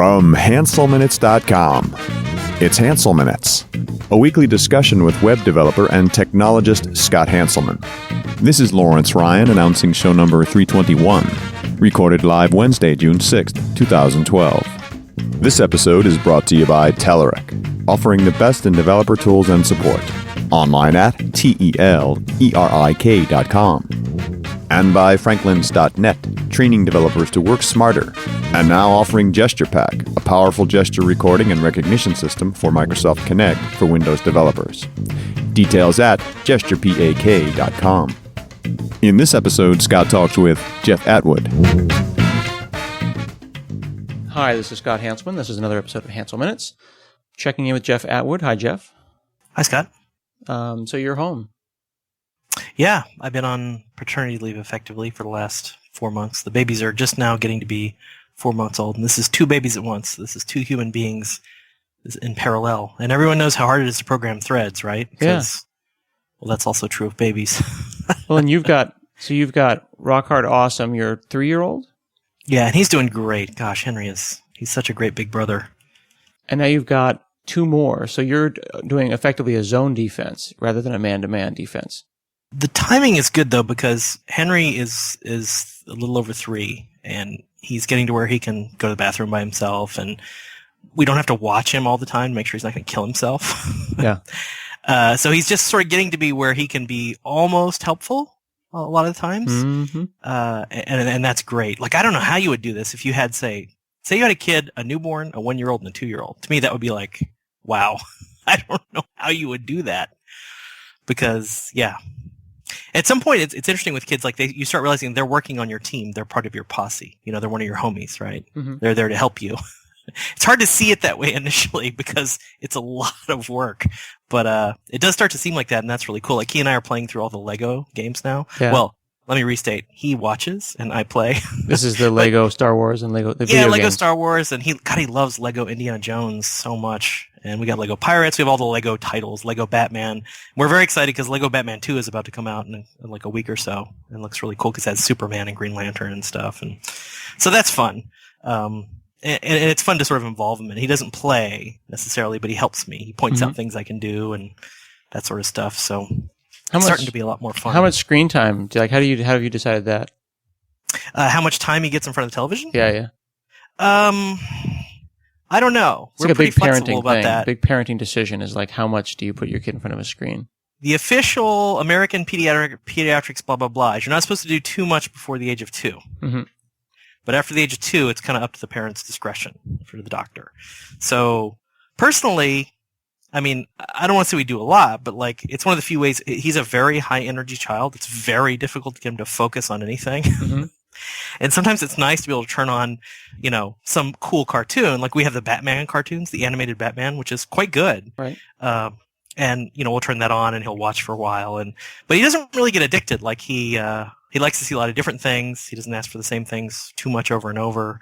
From Hanselminutes.com, it's Hanselminutes, a weekly discussion with web developer and technologist Scott Hanselman. This is Lawrence Ryan announcing show number 321, recorded live Wednesday, June 6th, 2012. This episode is brought to you by Telerik, offering the best in developer tools and support. Online at telerik.com. And by Franklins.net, training developers to work smarter. And now offering GesturePak, a powerful gesture recording and recognition system for Microsoft Connect for Windows developers. Details at gesturepak.com. In this episode, Scott talks with Jeff Atwood. Hi, this is Scott Hanselman. This is another episode of Hanselminutes. Checking in with Jeff Atwood. Hi, Jeff. Hi, Scott. So you're home. Yeah, I've been on paternity leave effectively for the last 4 months. The babies are just now getting to be 4 months old, and this is two babies at once. This is two human beings in parallel. And everyone knows how hard it is to program threads, right? Because, well, that's also true of babies. Well, and you've got rock hard awesome, your 3-year-old? Yeah, and he's doing great. Gosh, he's such a great big brother. And now you've got 2 more, so you're doing effectively a zone defense rather than a man-to-man defense. The timing is good, though, because Henry is a little over 3, and he's getting to where he can go to the bathroom by himself, and we don't have to watch him all the time to make sure he's not going to kill himself. Yeah. So he's just sort of getting to be where he can be almost helpful a lot of the times. Mm-hmm. And that's great. Like, I don't know how you would do this if you had, say you had a kid, a newborn, a 1-year-old, and a 2-year-old. To me, that would be like, wow. I don't know how you would do that. Because, yeah. At some point, it's interesting with kids, like you start realizing they're working on your team. They're part of your posse. You know, they're one of your homies, right? Mm-hmm. They're there to help you. It's hard to see it that way initially because it's a lot of work. But it does start to seem like that, and that's really cool. Like, he and I are playing through all the Lego games now. Yeah. Well, let me restate. He watches, and I play. This is the Lego Star Wars and Lego the video Lego games. Star Wars, and he loves Lego Indiana Jones so much. And we got Lego Pirates. We have all the Lego titles, Lego Batman. We're very excited because Lego Batman 2 is about to come out in like a week or so. And it looks really cool because it has Superman and Green Lantern and stuff. And so that's fun. And it's fun to sort of involve him in. He doesn't play necessarily, but he helps me. He points out things I can do and that sort of stuff. So it's starting to be a lot more fun. How much screen time? How have you decided that? How much time he gets in front of the television? Yeah. I don't know. It's like a big parenting thing. That. Big parenting decision is like, how much do you put your kid in front of a screen? The official American Pediatrics blah, blah, blah is you're not supposed to do too much before the age of 2. Mm-hmm. But after the age of 2, it's kind of up to the parent's discretion for the doctor. So personally, I mean, I don't want to say we do a lot, but like, it's one of the few ways. He's a very high energy child. It's very difficult to get him to focus on anything. Mm-hmm. And sometimes it's nice to be able to turn on, you know, some cool cartoon. Like, we have the Batman cartoons, the animated Batman, which is quite good. Right. And, you know, we'll turn that on and he'll watch for a while. But he doesn't really get addicted. Like, he likes to see a lot of different things. He doesn't ask for the same things too much over and over.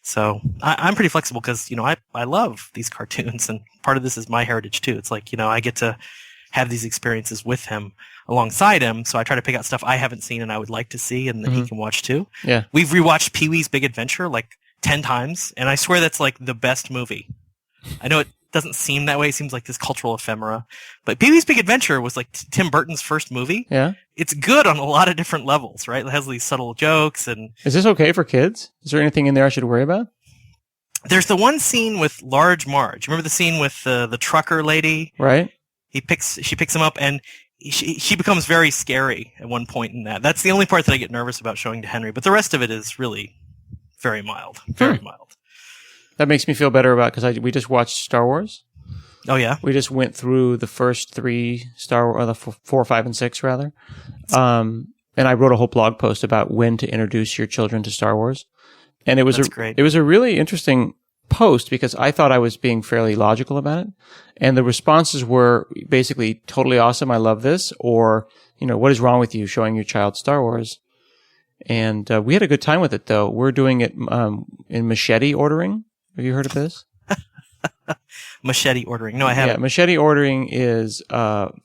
So I'm pretty flexible because, you know, I love these cartoons, and part of this is my heritage too. It's like, you know, I get to have these experiences with him alongside him. So I try to pick out stuff I haven't seen and I would like to see and that he can watch too. Yeah. We've rewatched Pee-wee's Big Adventure like 10 times, and I swear that's like the best movie. I know it doesn't seem that way. It seems like this cultural ephemera, but Pee-wee's Big Adventure was like Tim Burton's first movie. Yeah. It's good on a lot of different levels, right? It has these subtle jokes. And is this okay for kids? Is there anything in there I should worry about? There's the one scene with Large Marge. Remember the scene with the trucker lady? Right. She picks him up, and she becomes very scary at one point in that. That's the only part that I get nervous about showing to Henry, but the rest of it is really very mild. Very mild. That makes me feel better about, because we just watched Star Wars. Oh, yeah? We just went through the first 3 Star Wars, or the 4, 5, and 6, rather. And I wrote a whole blog post about when to introduce your children to Star Wars. And it was great. It was a really interesting post because I thought I was being fairly logical about it. And the responses were basically totally awesome. I love this. Or, you know, what is wrong with you showing your child Star Wars? And we had a good time with it, though. We're doing it in machete ordering. Have you heard of this? Machete ordering. No, I haven't. Yeah, machete ordering is 4,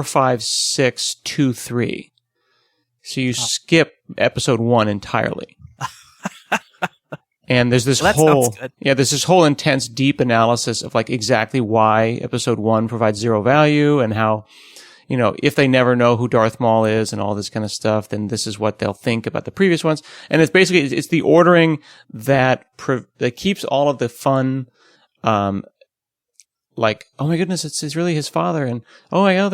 5, 6, 2, 3. So you skip episode 1 entirely. And there's this Well, that sounds good. there's this whole intense, deep analysis of like exactly why episode 1 provides 0 value and how, if they never know who Darth Maul is and all this kind of stuff, then this is what they'll think about the previous ones. And it's basically, it's the ordering that keeps all of the fun, like, oh my goodness, it's really his father, and oh my god,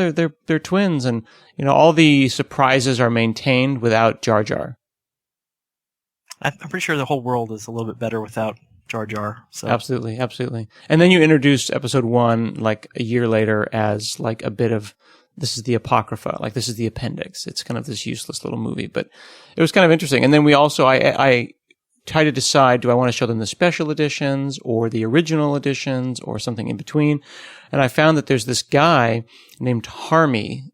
they're twins, and all the surprises are maintained without Jar Jar. I'm pretty sure the whole world is a little bit better without Jar Jar. So Absolutely. And then you introduced episode 1 like a year later as like a bit of, this is the Apocrypha, like this is the appendix. It's kind of this useless little movie, but it was kind of interesting. And then we also, I try to decide, do I want to show them the special editions or the original editions or something in between? And I found that there's this guy named Harmy,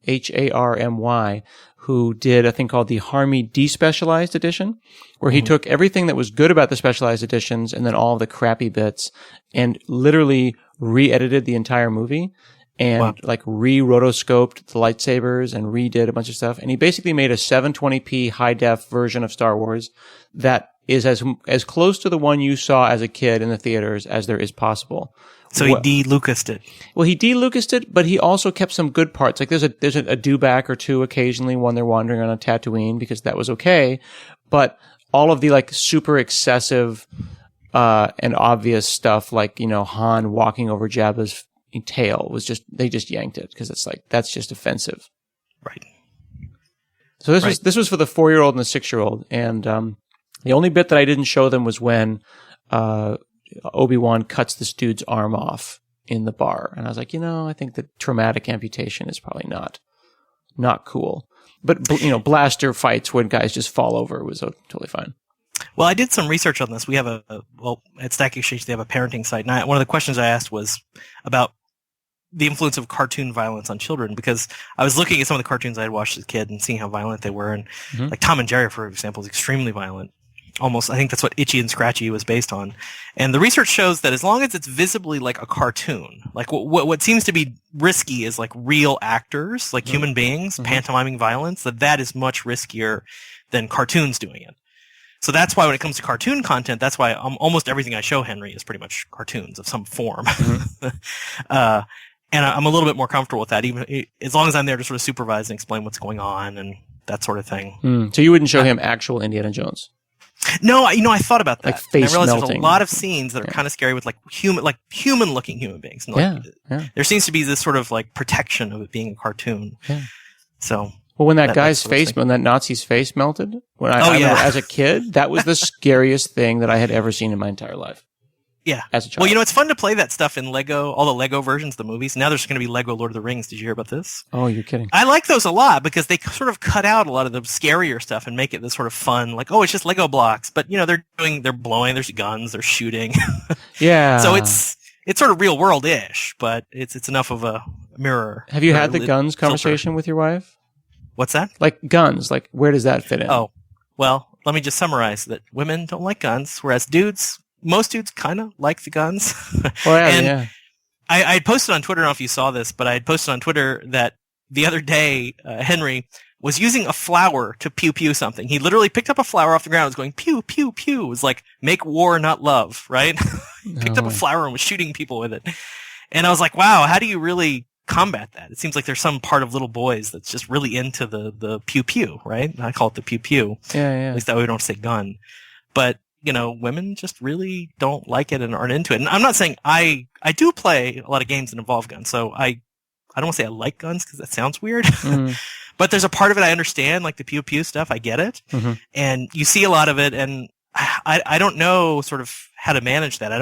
Harmy, who did a thing called the Harmy Despecialized Edition, where he took everything that was good about the specialized editions and then all of the crappy bits and literally re-edited the entire movie and like re-rotoscoped the lightsabers and redid a bunch of stuff. And he basically made a 720p high-def version of Star Wars that is as close to the one you saw as a kid in the theaters as there is possible. So he de-Lucased it. Well, he de-Lucased it, but he also kept some good parts. Like there's a dewback or two occasionally when they're wandering around on Tatooine because that was okay. But all of the like super excessive and obvious stuff, like Han walking over Jabba's tail, was they just yanked it because it's like that's just offensive. Right. So this was for the 4-year-old and the 6-year-old, and the only bit that I didn't show them was when Obi-Wan cuts this dude's arm off in the bar. And I was like, I think that traumatic amputation is probably not cool. But, blaster fights when guys just fall over was totally fine. Well, I did some research on this. We have at Stack Exchange, they have a parenting site. And one of the questions I asked was about the influence of cartoon violence on children, because I was looking at some of the cartoons I had watched as a kid and seeing how violent they were. And like Tom and Jerry, for example, is extremely violent. Almost, I think that's what Itchy and Scratchy was based on. And the research shows that as long as it's visibly like a cartoon, like what seems to be risky is like real actors, like human beings, pantomiming violence, that is much riskier than cartoons doing it. So that's why when it comes to cartoon content, that's why almost everything I show Henry is pretty much cartoons of some form. And I'm a little bit more comfortable with that, even as long as I'm there to sort of supervise and explain what's going on and that sort of thing. So you wouldn't show him actual Indiana Jones? No, I thought about that. Like face I realized melting. There's a lot of scenes that are kind of scary with like human-looking human beings. And there seems to be this sort of like protection of it being a cartoon. Yeah. So. Well, when that Nazi's face melted, I remember as a kid, that was the scariest thing that I had ever seen in my entire life. Yeah. As a child. Well, it's fun to play that stuff in Lego, all the Lego versions of the movies. Now there's going to be Lego Lord of the Rings. Did you hear about this? Oh, you're kidding. I like those a lot because they sort of cut out a lot of the scarier stuff and make it this sort of fun, like, oh, it's just Lego blocks. But, they're blowing, there's guns, they're shooting. Yeah. So it's sort of real world-ish, but it's enough of a mirror. Have you had the guns conversation with your wife? What's that? Like guns, like where does that fit in? Oh, well, let me just summarize that women don't like guns, whereas most dudes kind of like the guns. Oh, yeah, and I had posted on Twitter, I don't know if you saw this, but I had posted on Twitter that the other day, Henry was using a flower to pew-pew something. He literally picked up a flower off the ground and was going pew, pew, pew. It was like, make war, not love, right? He picked up a flower and was shooting people with it. And I was like, wow, how do you really combat that? It seems like there's some part of little boys that's just really into the pew-pew, right? And I call it the pew-pew. Yeah. At least that way we don't say gun. But women just really don't like it and aren't into it. And I'm not saying I do play a lot of games that involve guns. So I don't want to say I like guns because that sounds weird. But there's a part of it I understand, like the pew pew stuff. I get it. And you see a lot of it, and I don't know sort of how to manage that.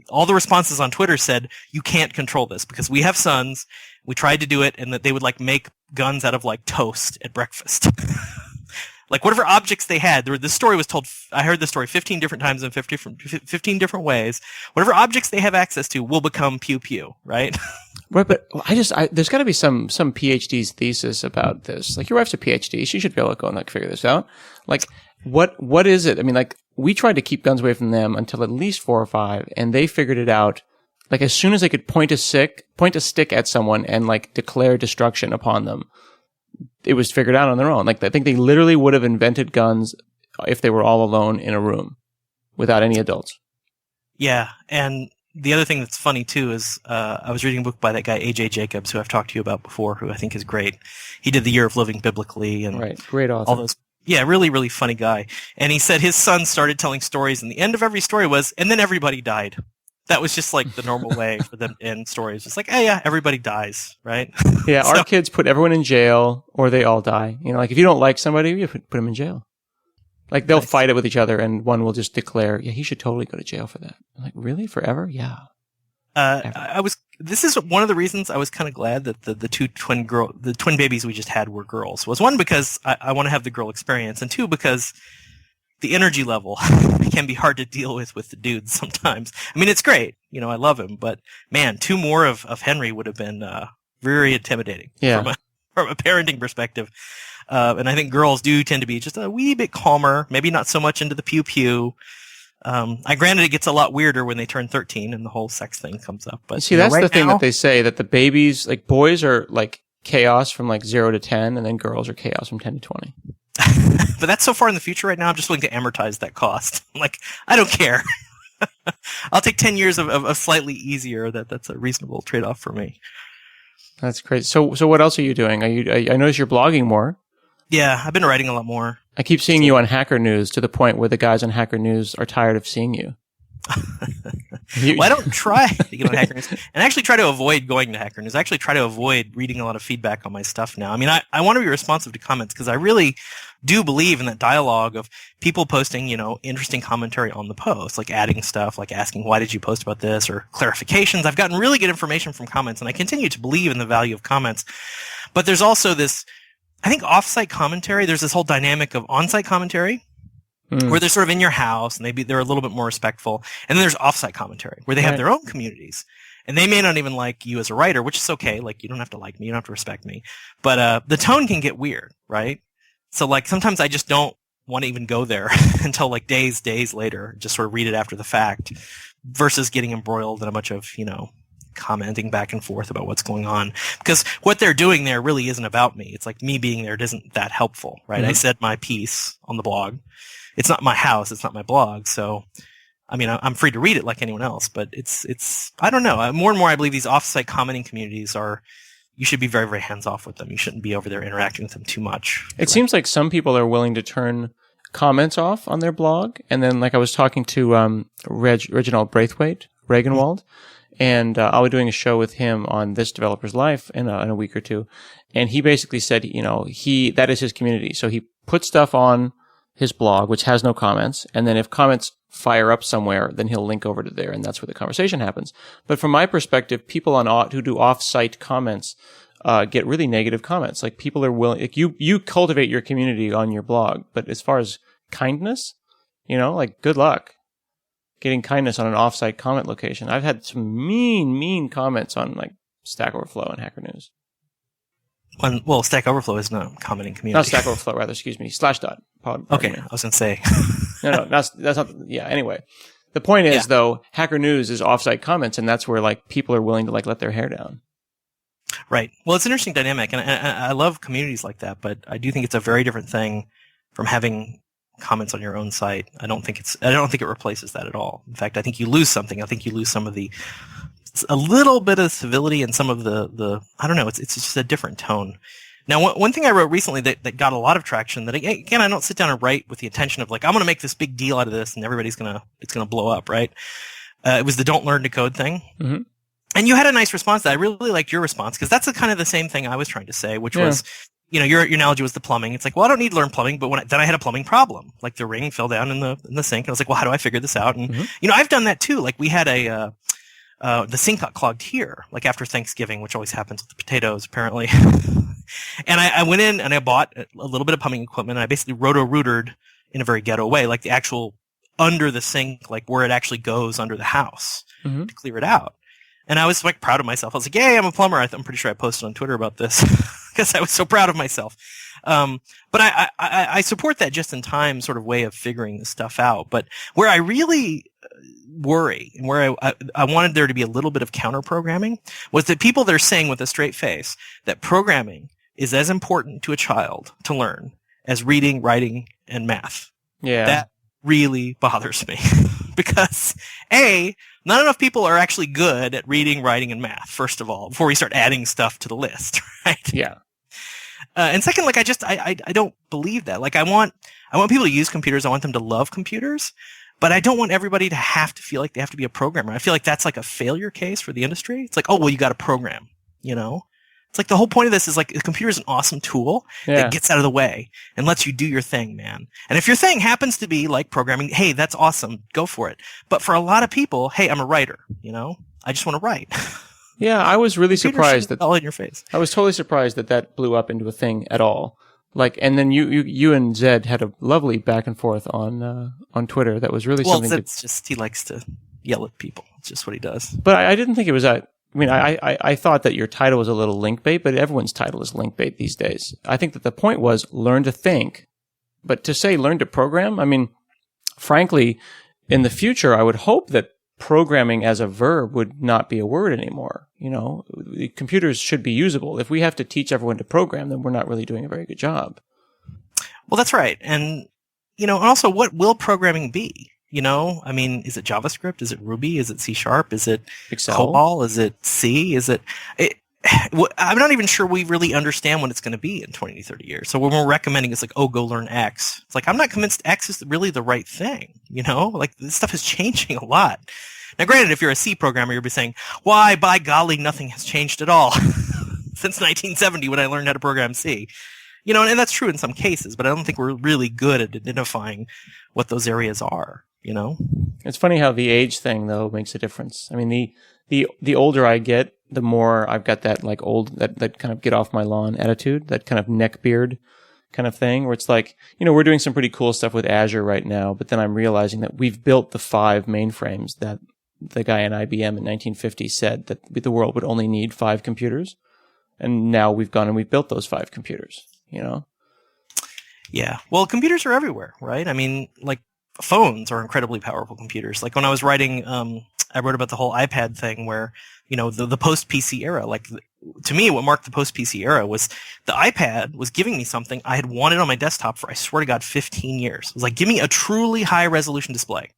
All the responses on Twitter said, you can't control this because we have sons. We tried to do it, and that they would like make guns out of like toast at breakfast. Like whatever objects they had, this story was told, I heard this story 15 different times in 15 different ways. Whatever objects they have access to will become pew-pew, right? Right, but there's got to be some PhD's thesis about this. Like your wife's a PhD. She should be able to go and like figure this out. Like what is it? I mean, like we tried to keep guns away from them until at least 4 or 5, and they figured it out. Like as soon as they could point a stick at someone and like declare destruction upon them, it was figured out on their own. Like I think they literally would have invented guns if they were all alone in a room. without any adults. Yeah, and the other thing that's funny too is I was reading a book by that guy A.J. Jacobs, who I've talked to you about before, who I think is great. He did The Year of Living Biblically and right, great author. all those. Yeah, really, really funny guy. And he said his son started telling stories, and the end of every story was, and then everybody died. That was just like the normal way for them to end stories. It's like, hey, yeah, everybody dies, right? Yeah, our kids put everyone in jail or they all die. You know, like if you don't like somebody, you put them in jail. Like they'll fight it with each other and one will just declare, yeah, he should totally go to jail for that. I'm like, really? Forever? Yeah. This is one of the reasons I was kind of glad that the twin babies we just had were girls. Was one, because I want to have the girl experience, and two, because the energy level can be hard to deal with the dudes sometimes. I mean, it's great. You know, I love him, but man, 2 more of Henry would have been very intimidating from a parenting perspective. And I think girls do tend to be just a wee bit calmer, maybe not so much into the pew-pew. Granted, it gets a lot weirder when they turn 13 and the whole sex thing comes up. But see, that's the thing that they say, that the babies, like boys are like chaos from like 0 to 10, and then girls are chaos from 10 to 20. But that's so far in the future right now, I'm just willing to amortize that cost. I'm like, I don't care. I'll take 10 years of slightly easier. That's a reasonable trade-off for me. That's great. So what else are you doing? I notice you're blogging more. Yeah, I've been writing a lot more. I keep seeing you on Hacker News to the point where the guys on Hacker News are tired of seeing you. Well, I don't try to get on Hacker News, and I actually try to avoid going to Hacker News. I actually try to avoid reading a lot of feedback on my stuff now. I mean, I want to be responsive to comments because I really do believe in that dialogue of people posting, you know, interesting commentary on the post, like adding stuff, like asking, why did you post about this, or clarifications. I've gotten really good information from comments, and I continue to believe in the value of comments. But there's also this, I think, off-site commentary. There's this whole dynamic of on-site commentary, where they're sort of in your house and they're a little bit more respectful. And then there's off-site commentary where they have their own communities, and they may not even like you as a writer, which is okay. Like, you don't have to like me. You don't have to respect me. But, the tone can get weird, right? So like sometimes I just don't want to even go there until like days later, just sort of read it after the fact, versus getting embroiled in a bunch of, you know, commenting back and forth about what's going on, because what they're doing there really isn't about me. It's like me being there isn't that helpful, right? I said my piece on the blog. It's not my house. It's not my blog. So, I mean, I'm free to read it like anyone else, but it's, I don't know. More and more, I believe these off-site commenting communities you should be very, very hands-off with them. You shouldn't be over there interacting with them too much. It seems like some people are willing to turn comments off on their blog. And then, like, I was talking to Reginald Braithwaite, Regenwald, and I'll be doing a show with him on This Developer's Life in a week or two. And he basically said, you know, that is his community. So he puts stuff on his blog, which has no comments. And then if comments fire up somewhere, then he'll link over to there, and that's where the conversation happens. But from my perspective, people who do off-site comments get really negative comments. Like, people are willing, like, you cultivate your community on your blog, but as far as kindness, you know, like, good luck getting kindness on an off-site comment location. I've had some mean comments on like Stack Overflow and Hacker News. Well, Stack Overflow is not a commenting community. Not Stack Overflow, rather. Excuse me. Slashdot. Okay, I was going to say. No, that's not. Yeah. Anyway, the point is though, Hacker News is off-site comments, and that's where like people are willing to like let their hair down. Right. Well, it's an interesting dynamic, and I love communities like that, but I do think it's a very different thing from having comments on your own site. I don't think it replaces that at all. In fact, I think you lose something. I think you lose some of a little bit of civility and some of the I don't know, it's just a different tone. Now, one thing I wrote recently that got a lot of traction, that again, I don't sit down and write with the intention of like, I'm going to make this big deal out of this and it's going to blow up, right? It was the don't learn to code thing. Mm-hmm. And you had a nice response to that. I really liked your response, because that's kind of the same thing I was trying to say, which was, you know, your analogy was the plumbing. It's like, well, I don't need to learn plumbing, but then I had a plumbing problem. Like, the ring fell down in the sink, and I was like, well, how do I figure this out? And you know, I've done that too. Like, we had the sink got clogged here, like after Thanksgiving, which always happens with the potatoes, apparently. And I went in and I bought a little bit of plumbing equipment, and I basically roto-rootered in a very ghetto way, like the actual under the sink, like where it actually goes under the house to clear it out. And I was like proud of myself. I was like, yay, I'm a plumber. I'm pretty sure I posted on Twitter about this because I was so proud of myself. But I support that just-in-time sort of way of figuring this stuff out. But where I really worry, and where I wanted there to be a little bit of counter-programming, was that people that are saying with a straight face that programming is as important to a child to learn as reading, writing, and math. Yeah. really bothers me because not enough people are actually good at reading, writing, and math, first of all, before we start adding stuff to the list, right? Yeah. And second, like, I don't believe that. Like, I want people to use computers. I want them to love computers, but I don't want everybody to have to feel like they have to be a programmer. I feel like that's like a failure case for the industry. It's like, oh, well, you got to program, you know? It's like the whole point of this is like a computer is an awesome tool that gets out of the way and lets you do your thing, man. And if your thing happens to be like programming, hey, that's awesome. Go for it. But for a lot of people, hey, I'm a writer, you know? I just want to write. Yeah, I was really surprised that all in your face. I was totally surprised that blew up into a thing at all. Like, and then you and Zed had a lovely back and forth on Twitter. That was really something. Zed's just, he likes to yell at people. It's just what he does. But I didn't think it was that. I mean, I thought that your title was a little link bait, but everyone's title is link bait these days. I think that the point was learn to think, but to say learn to program, I mean, frankly, in the future, I would hope that programming as a verb would not be a word anymore. You know, computers should be usable. If we have to teach everyone to program, then we're not really doing a very good job. Well, that's right. And, you know, also what will programming be? You know, I mean, is it JavaScript? Is it Ruby? Is it C#? Is it Excel? COBOL? Is it C? I'm not even sure we really understand what it's going to be in 20 to 30 years. So when we're recommending, it's like, oh, go learn X. It's like, I'm not convinced X is really the right thing. You know, like this stuff is changing a lot. Now, granted, if you're a C programmer, you'll be saying, why, by golly, nothing has changed at all since 1970 when I learned how to program C. You know, and that's true in some cases, but I don't think we're really good at identifying what those areas are. You know, it's funny how the age thing though makes a difference. I mean, the older I get, the more I've got that like that kind of get off my lawn attitude, that kind of neck beard kind of thing, where it's like, you know, we're doing some pretty cool stuff with Azure right now, but then I'm realizing that we've built the 5 mainframes that the guy in IBM in 1950 said that the world would only need 5 computers, and now we've gone and we've built those 5 computers. You know. Yeah. Well, computers are everywhere, right? I mean, like, phones are incredibly powerful computers. Like when I was writing, I wrote about the whole iPad thing where, you know, the post-PC era, like to me, what marked the post-PC era was the iPad was giving me something I had wanted on my desktop for, I swear to God, 15 years. It was like, give me a truly high resolution display.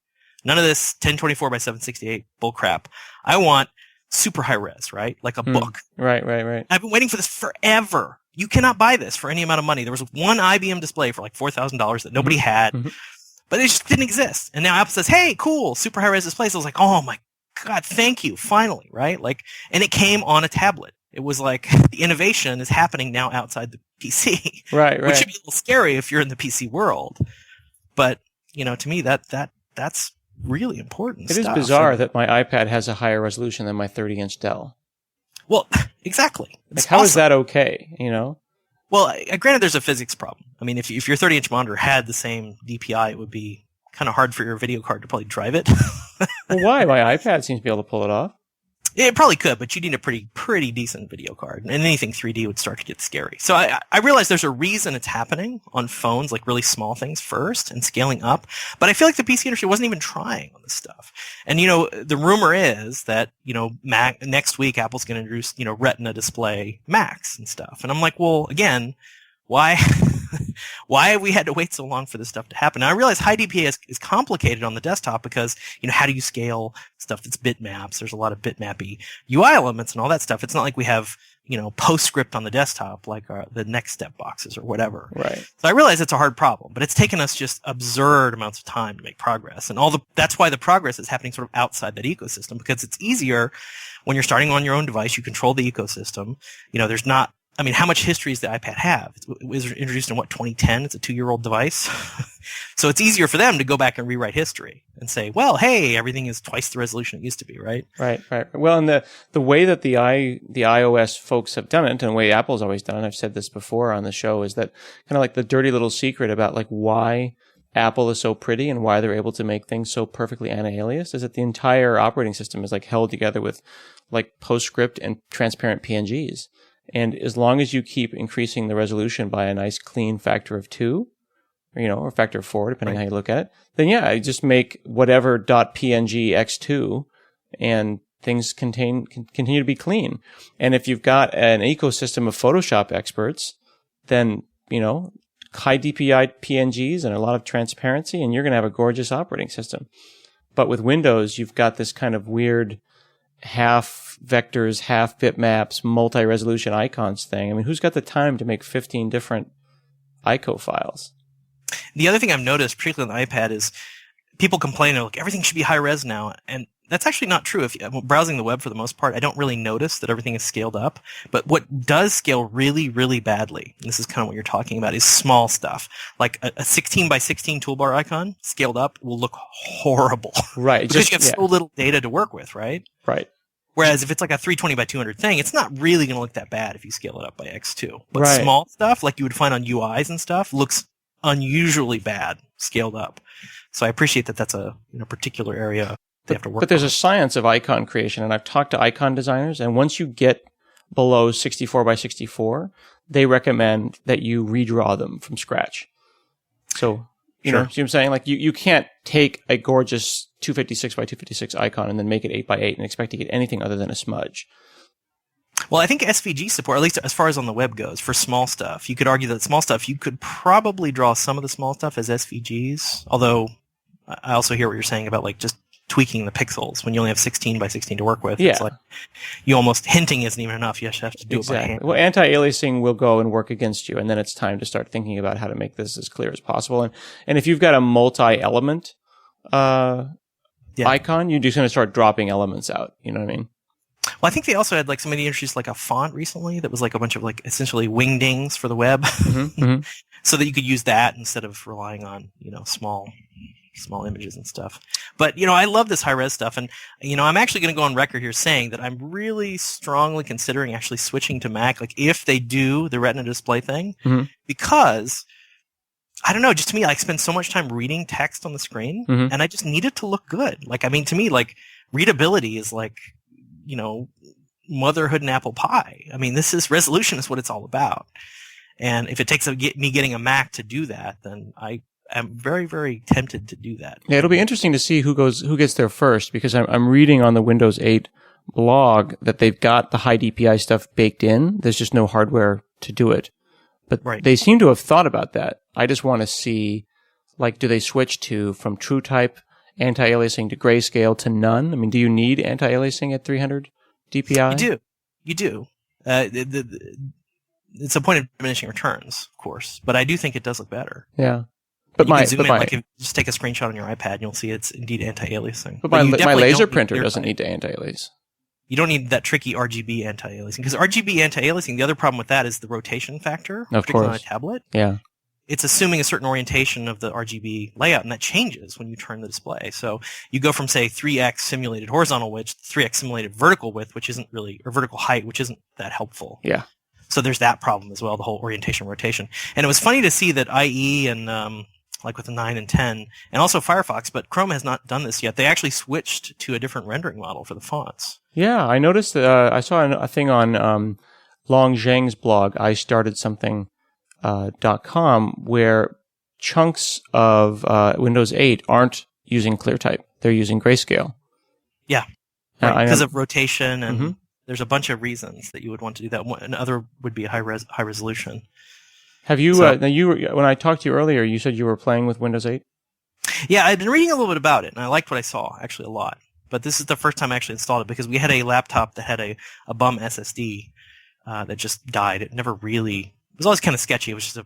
None of this 1024 by 768 bullcrap. I want super high res, right? Like a book. Right. I've been waiting for this forever. You cannot buy this for any amount of money. There was one IBM display for like $4,000 that nobody had. Mm-hmm. But it just didn't exist. And now Apple says, hey, cool, super high-res displays. I was like, oh my God, thank you, finally, right? Like, and it came on a tablet. It was like the innovation is happening now outside the PC. Right. Which should be a little scary if you're in the PC world. But, you know, to me, that's really important stuff. It is bizarre that my iPad has a higher resolution than my 30-inch Dell. Well, exactly. Like, how is that okay, you know? Well, granted, there's a physics problem. I mean, if your 30-inch monitor had the same DPI, it would be kind of hard for your video card to probably drive it. Well, why? My iPad seems to be able to pull it off. It probably could, but you need a pretty decent video card. And anything 3D would start to get scary. So I realize there's a reason it's happening on phones, like really small things first and scaling up. But I feel like the PC industry wasn't even trying on this stuff. And, you know, the rumor is that, you know, next week Apple's going to introduce, you know, Retina display Macs and stuff. And I'm like, well, again, why have we had to wait so long for this stuff to happen? Now, I realize high DPI is complicated on the desktop because, you know, how do you scale stuff that's bitmaps? There's a lot of bitmappy UI elements and all that stuff. It's not like we have, you know, PostScript on the desktop like the next step boxes or whatever. Right. So I realize it's a hard problem, but it's taken us just absurd amounts of time to make progress. And that's why the progress is happening sort of outside that ecosystem, because it's easier when you're starting on your own device. You control the ecosystem. You know, there's not, I mean, how much history does the iPad have? It was introduced in 2010? It's a 2-year-old device. So it's easier for them to go back and rewrite history and say, well, hey, everything is twice the resolution it used to be, right? Right. Well, and the way that the iOS folks have done it, and the way Apple's always done it, I've said this before on the show, is that kind of like the dirty little secret about like why Apple is so pretty and why they're able to make things so perfectly anti-aliased is that the entire operating system is like held together with like PostScript and transparent PNGs. And as long as you keep increasing the resolution by a nice clean factor of 2, or, you know, or factor of 4, depending how you look at it, then yeah, just make whatever .png x2 and things continue to be clean. And if you've got an ecosystem of Photoshop experts, then, you know, high DPI PNGs and a lot of transparency, and you're going to have a gorgeous operating system. But with Windows, you've got this kind of weird half vectors, half bitmaps, multi-resolution icons thing. I mean, who's got the time to make 15 different ICO files? The other thing I've noticed, particularly on the iPad, is people complain, like, everything should be high res now. And that's actually not true. If I'm browsing the web for the most part, I don't really notice that everything is scaled up. But what does scale really, really badly, and this is kind of what you're talking about, is small stuff. Like a 16 by 16 toolbar icon scaled up will look horrible. Right. Because you have so little data to work with, right? Right. Whereas if it's like a 320 by 200 thing, it's not really going to look that bad if you scale it up by X2. But right. Small stuff, like you would find on UIs and stuff, looks unusually bad scaled up. So I appreciate that that's a particular area they have to work on. But there's a science of icon creation, and I've talked to icon designers, and once you get below 64 by 64, they recommend that you redraw them from scratch. So, you know what I'm saying? Like, you can't take a gorgeous 256 by 256 icon and then make it 8 by 8 and expect to get anything other than a smudge. Well, I think SVG support, at least as far as on the web goes, for small stuff, you could argue that small stuff, you could probably draw some of the small stuff as SVGs, although I also hear what you're saying about, like, just tweaking the pixels when you only have 16 by 16 to work with. Yeah. It's like you almost hinting isn't even enough. You actually have to do it by hand. Well, anti-aliasing will go and work against you, and then it's time to start thinking about how to make this as clear as possible. And if you've got a multi-element icon, you're just going to start dropping elements out. You know what I mean? Well, I think they also had, like, somebody introduced, like, a font recently that was like a bunch of, like, essentially wingdings for the web, so that you could use that instead of relying on, small images and stuff. But, I love this high-res stuff, and, I'm actually going to go on record here saying that I'm really strongly considering actually switching to Mac, like, if they do the Retina display thing, because, I don't know, just to me, I spend so much time reading text on the screen, and I just need it to look good. Like, I mean, to me, like, readability is like, motherhood and apple pie. I mean, resolution is what it's all about. And if it takes me getting a Mac to do that, then I am very, very tempted to do that. Yeah, it'll be interesting to see who gets there first, because I'm reading on the Windows 8 blog that they've got the high DPI stuff baked in. There's just no hardware to do it. But they seem to have thought about that. I just want to see, like, do they switch from TrueType anti-aliasing to grayscale to none? I mean, do you need anti-aliasing at 300 DPI? You do. It's a point of diminishing returns, of course, but I do think it does look better. Yeah. But if you just take a screenshot on your iPad, and you'll see it's indeed anti-aliasing. But my laser printer doesn't need to anti-alias. You don't need that tricky RGB anti-aliasing, because RGB anti-aliasing, the other problem with that is the rotation factor, particularly on a tablet. Yeah. It's assuming a certain orientation of the RGB layout, and that changes when you turn the display. So you go from, say, 3x simulated horizontal width to 3x simulated vertical width, which isn't really, or vertical height, which isn't that helpful. Yeah. So there's that problem as well, the whole orientation rotation. And it was funny to see that IE and, like with the 9 and 10, and also Firefox, but Chrome has not done this yet. They actually switched to a different rendering model for the fonts. Yeah, I noticed that, I saw a thing on Long Zhang's blog, I started something, .com, where chunks of Windows 8 aren't using ClearType. They're using grayscale. Yeah, because of rotation, and there's a bunch of reasons that you would want to do that. Another would be high resolution. Have you, when I talked to you earlier, you said you were playing with Windows 8? Yeah, I'd been reading a little bit about it, and I liked what I saw, actually, a lot. But this is the first time I actually installed it, because we had a laptop that had a bum SSD that just died. It never really... It was always kind of sketchy. It was just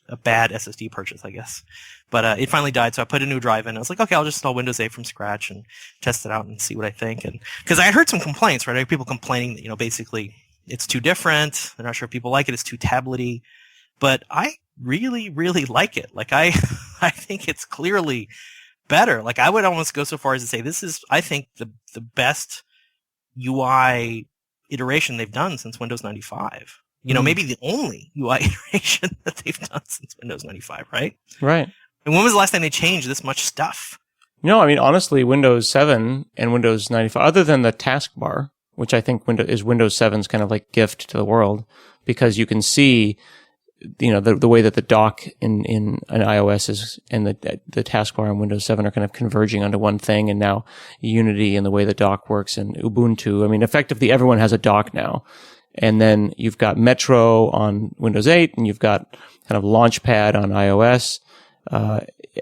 a bad SSD purchase, I guess. But it finally died, so I put a new drive in. I was like, okay, I'll just install Windows 8 from scratch and test it out and see what I think. And because I heard some complaints, right? I heard people complaining that, basically it's too different. They're not sure if people like it. It's too tablety. But I really, really like it. Like, I think it's clearly better. Like, I would almost go so far as to say this is, I think, the best UI iteration they've done since Windows 95. Maybe the only UI iteration that they've done since Windows 95, right? Right. And when was the last time they changed this much stuff? No, I mean, honestly, Windows 7 and Windows 95, other than the taskbar, which I think is Windows 7's kind of like gift to the world, because you can see, the way that the dock in an iOS is and the taskbar on Windows 7 are kind of converging onto one thing, and now Unity and the way the dock works and Ubuntu. I mean, effectively, everyone has a dock now. And then you've got Metro on Windows 8, and you've got kind of Launchpad on iOS.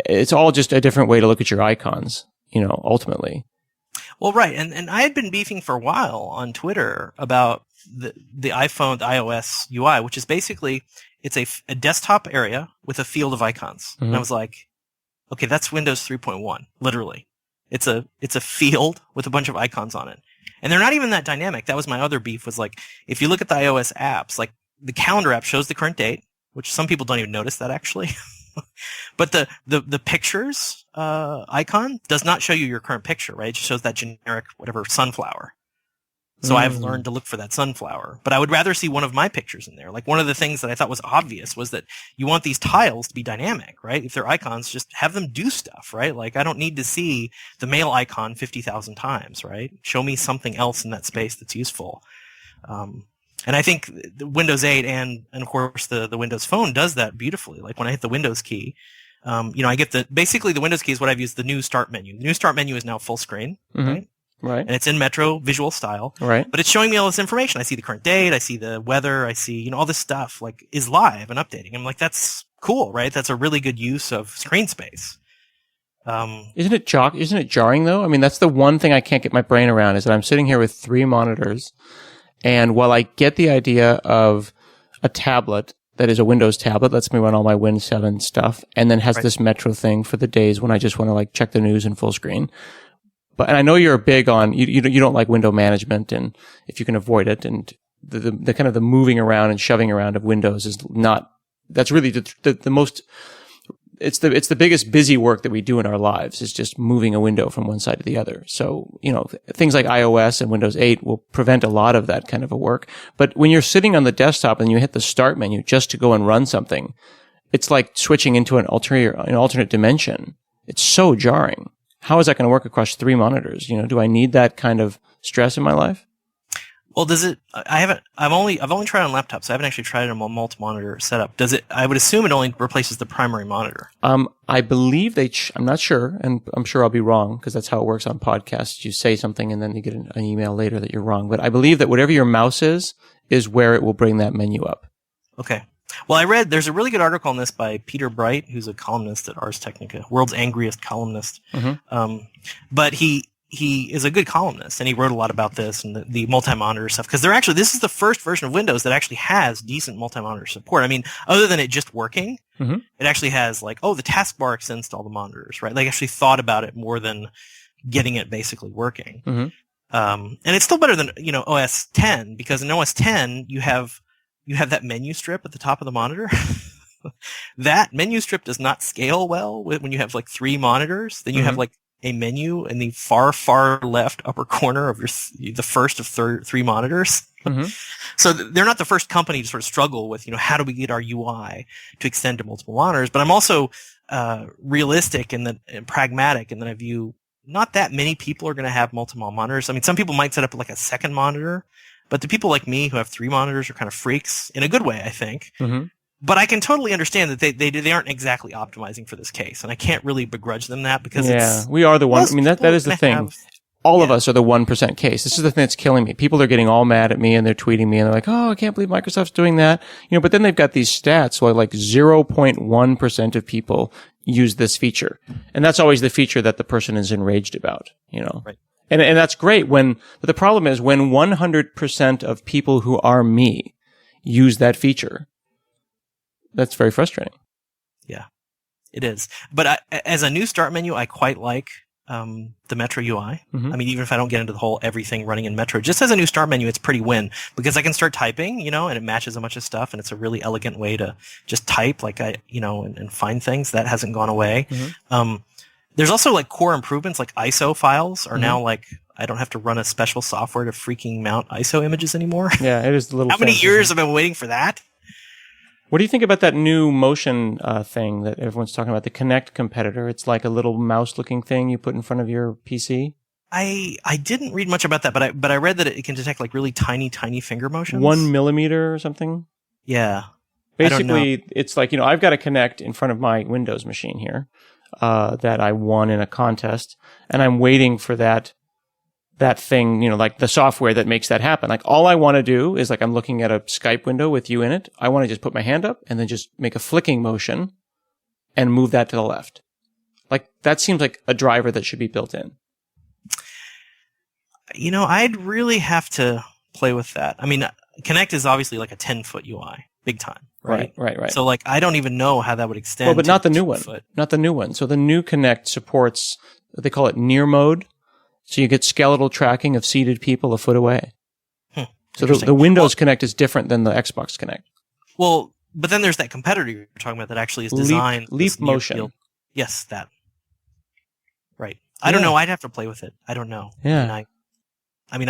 It's all just a different way to look at your icons, ultimately. Well, right. And I had been beefing for a while on Twitter about the iPhone, the iOS UI, which is basically, it's a desktop area with a field of icons. And I was like, okay, that's Windows 3.1, literally. It's a field with a bunch of icons on it. And they're not even that dynamic. That was my other beef, was like, if you look at the iOS apps, like the calendar app shows the current date, which some people don't even notice that actually. But the pictures icon does not show you your current picture, right? It just shows that generic whatever sunflower. So I've learned to look for that sunflower. But I would rather see one of my pictures in there. Like one of the things that I thought was obvious was that you want these tiles to be dynamic, right? If they're icons, just have them do stuff, right? Like I don't need to see the mail icon 50,000 times, right? Show me something else in that space that's useful. And I think the Windows 8 and of course the Windows Phone does that beautifully. Like when I hit the Windows key, I get basically the Windows key is what I've used, the new start menu. The new start menu is now full screen, right? Right. And it's in Metro visual style. Right. But it's showing me all this information. I see the current date, I see the weather, I see, all this stuff like is live and updating. I'm like, that's cool, right? That's a really good use of screen space. Isn't it jarring though? I mean, that's the one thing I can't get my brain around, is that I'm sitting here with 3 monitors. And while I get the idea of a tablet that is a Windows tablet, lets me run all my Win 7 stuff, and then has this Metro thing for the days when I just want to like check the news in full screen. And I know you're big on, you don't like window management, and if you can avoid it, and the kind of the moving around and shoving around of Windows is not, that's really the most, it's the biggest busy work that we do in our lives, is just moving a window from one side to the other. So, things like iOS and Windows 8 will prevent a lot of that kind of a work. But when you're sitting on the desktop and you hit the start menu just to go and run something, it's like switching into an alternate dimension. It's so jarring. How is that going to work across 3 monitors? Do I need that kind of stress in my life? Well, does it? I've only tried it on laptops. I haven't actually tried it on a multi-monitor setup. Does it? I would assume it only replaces the primary monitor. I believe I'm not sure, and I'm sure I'll be wrong, because that's how it works on podcasts. You say something and then you get an email later that you're wrong. But I believe that whatever your mouse is where it will bring that menu up. Okay. Well, I read, there's a really good article on this by Peter Bright, who's a columnist at Ars Technica, world's angriest columnist. But he is a good columnist, and he wrote a lot about this and the multi-monitor stuff, because this is the first version of Windows that actually has decent multi-monitor support. I mean, other than it just working, it actually has the taskbar extends to all the monitors, right? They actually thought about it more than getting it basically working. And it's still better than, OS 10, because in OS 10, you have that menu strip at the top of the monitor. That menu strip does not scale well when you have 3 monitors. Then you have a menu in the far, far left upper corner of the first of 3 monitors. So they're not the first company to sort of struggle with, how do we get our UI to extend to multiple monitors? But I'm also realistic and pragmatic, and that I view not that many people are going to have multiple monitors. I mean, some people might set up a second monitor, but the people like me who have 3 monitors are kind of freaks in a good way, I think. But I can totally understand that they aren't exactly optimizing for this case, and I can't really begrudge them that, because we are the one. I mean, that is the thing. All of us are the 1% case. This is the thing that's killing me. People are getting all mad at me, and they're tweeting me, and they're like, "Oh, I can't believe Microsoft's doing that." But then they've got these stats where 0.1% of people use this feature, and that's always the feature that the person is enraged about. Right. And that's great but the problem is when 100% of people who are me use that feature, that's very frustrating. Yeah, it is. But as a new start menu, I quite like the Metro UI. I mean, even if I don't get into the whole everything running in Metro, just as a new start menu, it's pretty win, because I can start typing, and it matches a bunch of stuff, and it's a really elegant way to just type and find things. That hasn't gone away. There's also core improvements, ISO files are now I don't have to run a special software to freaking mount ISO images anymore. Yeah, it is the little. How many years have I been waiting for that? What do you think about that new motion thing that everyone's talking about, the Kinect competitor? It's like a little mouse-looking thing you put in front of your PC. I didn't read much about that, but I read that it can detect like really tiny finger motions. 1 millimeter or something. Yeah. Basically, it's like, I've got a Kinect in front of my Windows machine here that I won in a contest, and I'm waiting for that that thing, like the software that makes that happen. Like all I want to do is like I'm looking at a Skype window with you in it. I want to just put my hand up and then just make a flicking motion and move that to the left. Like that seems like a driver that should be built in. I'd really have to play with that. I mean, Kinect is obviously like a 10-foot UI, big time, right? Right. So like I don't even know how that would extend. Well, but not the new 10 one. foot. Not the new one. So the new Kinect supports, they call it near mode. So you get skeletal tracking of seated people a foot away. So the Windows Kinect is different than the Xbox Kinect. Well, but then there's that competitor you're talking about that actually is designed. Leap motion. Field. Yes, that. Right. I don't know. I'd have to play with it. I don't know. Yeah. I mean,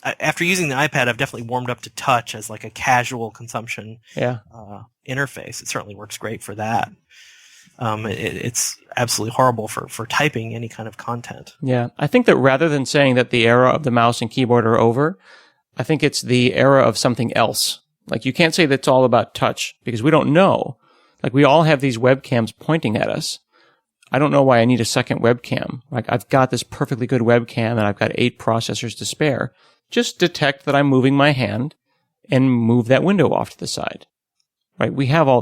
after using the iPad, I've definitely warmed up to touch as like a casual consumption interface. It certainly works great for that. It's absolutely horrible for typing any kind of content. Yeah. I think that rather than saying that the era of the mouse and keyboard are over, I think it's the era of something else. Like you can't say that's all about touch because we don't know. Like we all have these webcams pointing at us. I don't know why I need a second webcam. Like I've got this perfectly good webcam and I've got 8 processors to spare. Just detect that I'm moving my hand and move that window off to the side. Right? We have all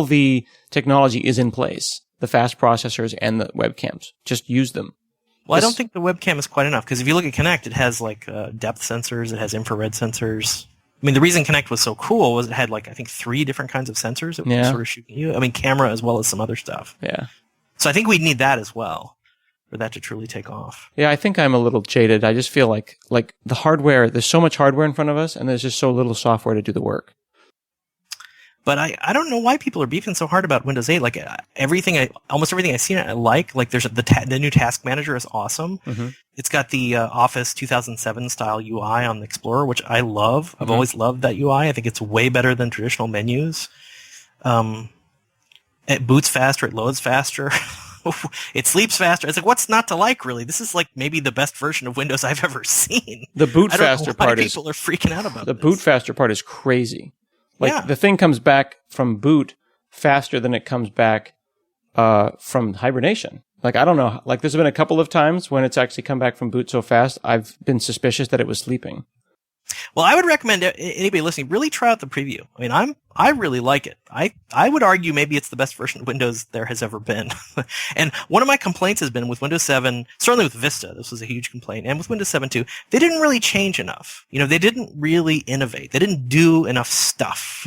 the technology is in place. The fast processors and the webcams. Just use them. Well, I don't think the webcam is quite enough because if you look at Kinect, it has like depth sensors, it has infrared sensors. I mean, the reason Kinect was so cool was it had like I think 3 different kinds of sensors that were sort of shooting you. I mean, camera as well as some other stuff. Yeah. So I think we'd need that as well for that to truly take off. Yeah, I think I'm a little jaded. I just feel like the hardware. There's so much hardware in front of us, and there's just so little software to do the work. But I don't know why people are beefing so hard about Windows 8. Like almost everything I've seen, I like. Like there's the new Task Manager is awesome. Mm-hmm. It's got the Office 2007 style UI on the Explorer, which I love. Mm-hmm. I've always loved that UI. I think it's way better than traditional menus. It boots faster. It loads faster. It sleeps faster. It's like, what's not to like, really? This is like maybe the best version of Windows I've ever seen. The boot faster part is people are freaking out about the boot faster part is crazy. Like the thing comes back from boot faster than it comes back from hibernation. Like I don't know. Like there's been a couple of times when it's actually come back from boot so fast, I've been suspicious that it was sleeping. Well, I would recommend anybody listening really try out the preview. I mean, I really like it. I would argue maybe it's the best version of Windows there has ever been. And one of my complaints has been with Windows 7, certainly with Vista, this was a huge complaint, and with Windows 7 too, they didn't really change enough. They didn't really innovate. They didn't do enough stuff.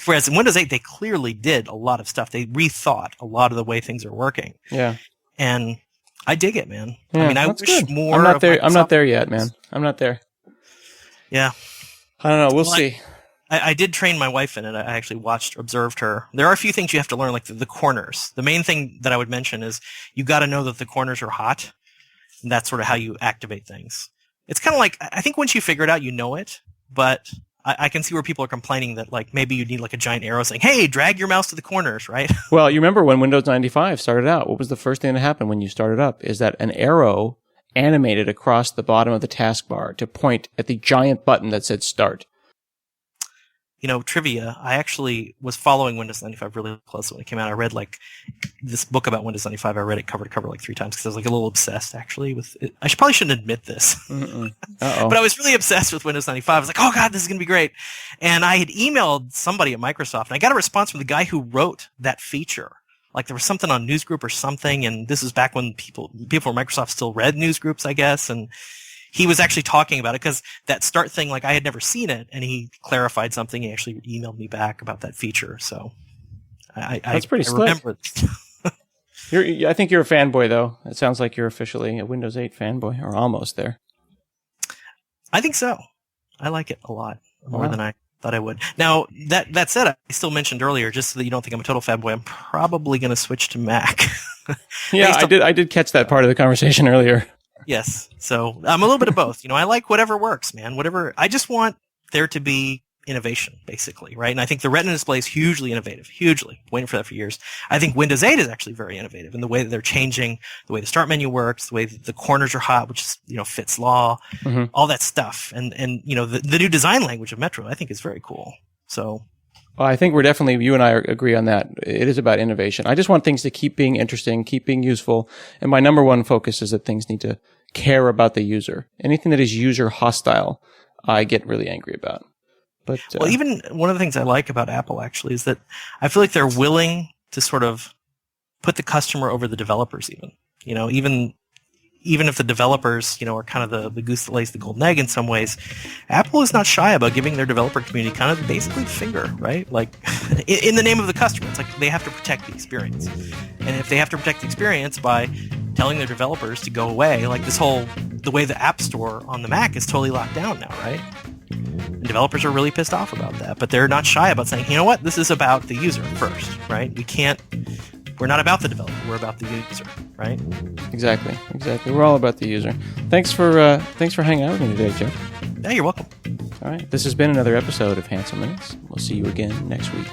Whereas in Windows 8, they clearly did a lot of stuff. They rethought a lot of the way things are working. Yeah. And I dig it, man. Yeah, I mean, I wish good. more. I'm not there yet, man. I'm not there. Yeah. I don't know. We'll see. I did train my wife in it. I actually observed her. There are a few things you have to learn, like the corners. The main thing that I would mention is you got to know that the corners are hot. And that's sort of how you activate things. It's kind of like, I think once you figure it out, you know it. But I can see where people are complaining that like maybe you need like a giant arrow saying, hey, drag your mouse to the corners, right? Well, you remember when Windows 95 started out, what was the first thing that happened when you started up is that an arrow animated across the bottom of the taskbar to point at the giant button that said start. Trivia, I actually was following Windows 95 really closely when it came out. I read like this book about Windows 95. I read it cover to cover like 3 times because I was like a little obsessed actually with it. I probably shouldn't admit this, but I was really obsessed with Windows 95. I was like, oh God, this is going to be great. And I had emailed somebody at Microsoft and I got a response from the guy who wrote that feature. Like there was something on Newsgroup or something, and this is back when people from Microsoft still read Newsgroups, I guess, and he was actually talking about it because that start thing, like I had never seen it, and he clarified something. He actually emailed me back about that feature, so that's pretty slick. Remember. I think you're a fanboy, though. It sounds like you're officially a Windows 8 fanboy, or almost there. I think so. I like it a lot more than I thought I would. Now, that said, I still mentioned earlier, just so that you don't think I'm a total fanboy, I'm probably going to switch to Mac. Yeah, I did catch that part of the conversation earlier. Yes. So I'm a little bit of both. I like whatever works, man. Whatever. I just want there to be innovation, basically, right? And I think the Retina display is hugely innovative. Hugely. Waiting for that for years. I think Windows 8 is actually very innovative in the way that they're changing the way the start menu works, the way that the corners are hot, which is, fits law, all that stuff. And the new design language of Metro, I think is very cool. So. Well, I think you and I agree on that. It is about innovation. I just want things to keep being interesting, keep being useful. And my number one focus is that things need to care about the user. Anything that is user hostile, I get really angry about. But well, even one of the things I like about Apple actually is that I feel like they're willing to sort of put the customer over the developers even. Even if the developers, are kind of the goose that lays the golden egg in some ways, Apple is not shy about giving their developer community kind of basically the finger, right? Like, in the name of the customer. It's like they have to protect the experience. And if they have to protect the experience by telling their developers to go away, like the way the App Store on the Mac is totally locked down now, right? And developers are really pissed off about that, but they're not shy about saying, you know what, this is about the user first, right? We're not about the developer, we're about the user, right? Exactly. We're all about the user. Thanks for hanging out with me today, Jeff. Yeah, you're welcome. All right. This has been another episode of Hanselminutes. We'll see you again next week.